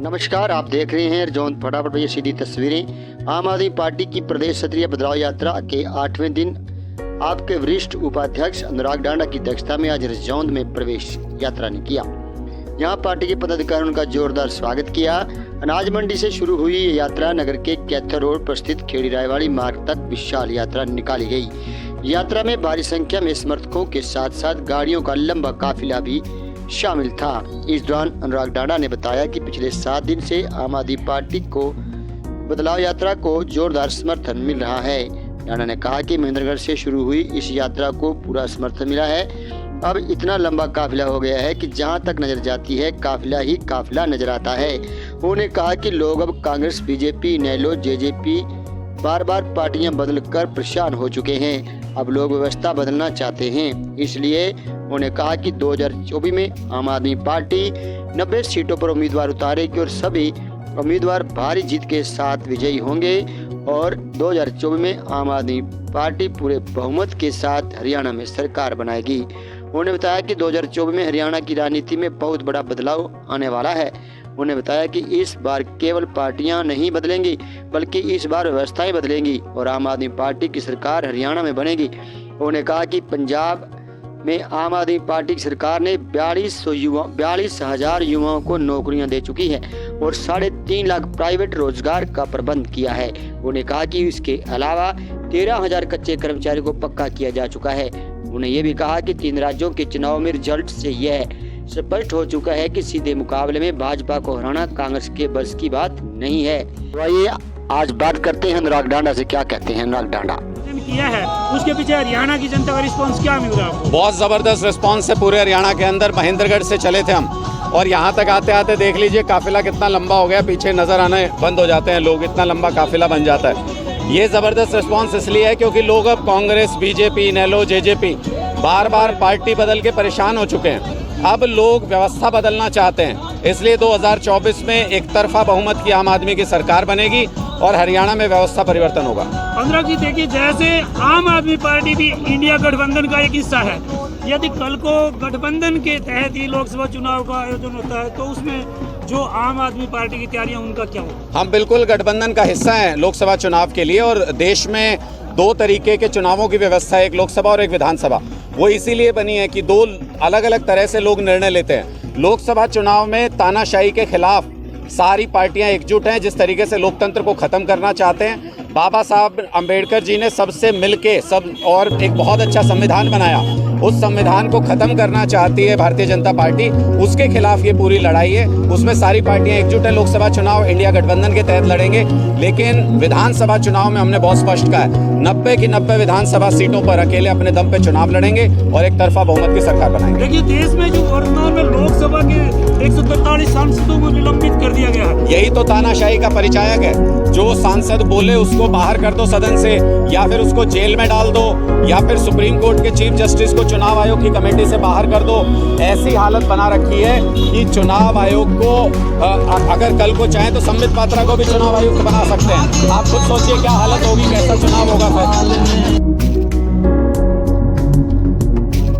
नमस्कार, आप देख रहे हैं जौन फटाफट भैया सीधी तस्वीरें। आम आदमी पार्टी की प्रदेश स्तरीय बदलाव यात्रा के 8वें दिन आपके वरिष्ठ उपाध्यक्ष अनुराग डांडा की अध्यक्षता में आज रजौंद में प्रवेश यात्रा ने किया। यहां पार्टी के पदाधिकारियों का जोरदार स्वागत किया। अनाज मंडी से शुरू हुई ये यात्रा नगर के कैथर रोड पर स्थित खेड़ी रायवाड़ी मार्ग तक विशाल यात्रा निकाली गई। यात्रा में भारी संख्या में समर्थकों के साथ साथ गाड़ियों का लंबा काफिला भी शामिल था। इस दौरान अनुराग डांडा ने बताया कि पिछले 7 दिन से आम आदमी पार्टी को बदलाव यात्रा को जोरदार समर्थन मिल रहा है। डांडा ने कहा कि महेंद्रगढ़ से शुरू हुई इस यात्रा को पूरा समर्थन मिला है। अब इतना लंबा काफिला हो गया है कि जहां तक नजर जाती है काफिला ही काफिला नजर आता है। उन्होंने कहा कि लोग अब कांग्रेस, बीजेपी, इनेलो, जेजेपी बार बार पार्टियां बदलकर परेशान हो चुके हैं। अब लोग व्यवस्था बदलना चाहते हैं। इसलिए उन्होंने कहा कि 2024 में आम आदमी पार्टी 90 सीटों पर उम्मीदवार उतारेगी और सभी उम्मीदवार भारी जीत के साथ विजयी होंगे और 2024 में आम आदमी पार्टी पूरे बहुमत के साथ हरियाणा में सरकार बनाएगी। उन्होंने बताया कि 2024 में हरियाणा की राजनीति में बहुत बड़ा बदलाव आने वाला है। उन्होंने बताया कि इस बार केवल पार्टियां नहीं बदलेंगी बल्कि इस बार व्यवस्थाएं बदलेंगी और आम आदमी पार्टी की सरकार हरियाणा में बनेगी। उन्होंने कहा कि पंजाब में आम आदमी पार्टी की सरकार ने 42,000 युवाओं को नौकरियां दे चुकी है और 3.5 लाख प्राइवेट रोजगार का प्रबंध किया है। उन्होंने कहा कि इसके अलावा 13,000 कच्चे कर्मचारियों को पक्का किया जा चुका है। उन्होंने ये भी कहा कि 3 राज्यों के चुनाव में रिजल्ट से यह स्पष्ट हो चुका है कि सीधे मुकाबले में भाजपा को हराना कांग्रेस के बस की बात नहीं है। वही आज बात करते हैं अनुराग डांडा से। क्या कहते हैं अनुराग डांडा? किया है उसके पीछे हरियाणा की जनता का रिस्पांस क्या मिल रहा है? बहुत ज़बरदस्त रिस्पांस है पूरे हरियाणा के अंदर। महेंद्रगढ़ से चले थे हम और यहाँ तक आते आते देख लीजिए काफिला कितना लंबा हो गया। पीछे नजर आने बंद हो जाते हैं लोग, इतना लंबा काफिला बन जाता है। ये ज़बरदस्त रिस्पांस इसलिए है क्योंकि लोग अब कांग्रेस, बीजेपी, इनेलो, जेजेपी बार बार पार्टी बदल के परेशान हो चुके हैं। अब लोग व्यवस्था बदलना चाहते हैं। इसलिए 2024 में एक तरफा बहुमत की आम आदमी की सरकार बनेगी और हरियाणा में व्यवस्था परिवर्तन होगा। अनुराग जी देखिए, जैसे आम आदमी पार्टी भी इंडिया गठबंधन का एक हिस्सा है, यदि कल को गठबंधन के तहत ही लोकसभा चुनाव का आयोजन होता है तो उसमें जो आम आदमी पार्टी की तैयारियां उनका क्या होगा? हम बिल्कुल गठबंधन का हिस्सा हैं लोकसभा चुनाव के लिए और देश में 2 तरीके के चुनावों की व्यवस्था है, एक लोकसभा और एक विधानसभा। वो इसीलिए बनी है कि 2 अलग अलग तरह से लोग निर्णय लेते हैं। लोकसभा चुनाव में तानाशाही के खिलाफ सारी पार्टियां एकजुट हैं, जिस तरीके से लोकतंत्र को खत्म करना चाहते हैं। बाबा साहब अंबेडकर जी ने सबसे मिलके और एक बहुत अच्छा संविधान बनाया। उस संविधान को खत्म करना चाहती है भारतीय जनता पार्टी, उसके खिलाफ ये पूरी लड़ाई है। उसमें सारी पार्टियां एकजुट हैं। लोकसभा चुनाव इंडिया गठबंधन के तहत लड़ेंगे, लेकिन विधानसभा चुनाव में हमने बहुत स्पष्ट कहा है 90 की 90 विधानसभा सीटों पर अकेले अपने दम पे चुनाव लड़ेंगे और एक तरफा बहुमत की सरकार बनाएंगे। देखिए, देश में जो वर्तमान में लोकसभा के 143 सांसदों को निलंबित कर दिया गया है, यही तो तानाशाही का परिचायक है। जो सांसद बोले उसको बाहर कर दो सदन से, या फिर उसको जेल में डाल दो, या फिर सुप्रीम कोर्ट के चीफ जस्टिस को चुनाव आयोग की कमेटी से बाहर कर दो। ऐसी हालत बना रखी है कि चुनाव आयोग को अगर कल को चाहे तो संबित पात्रा को भी चुनाव आयुक्त बना सकते हैं। आप खुद सोचिए क्या हालत होगी, कैसा चुनाव होगा फिर।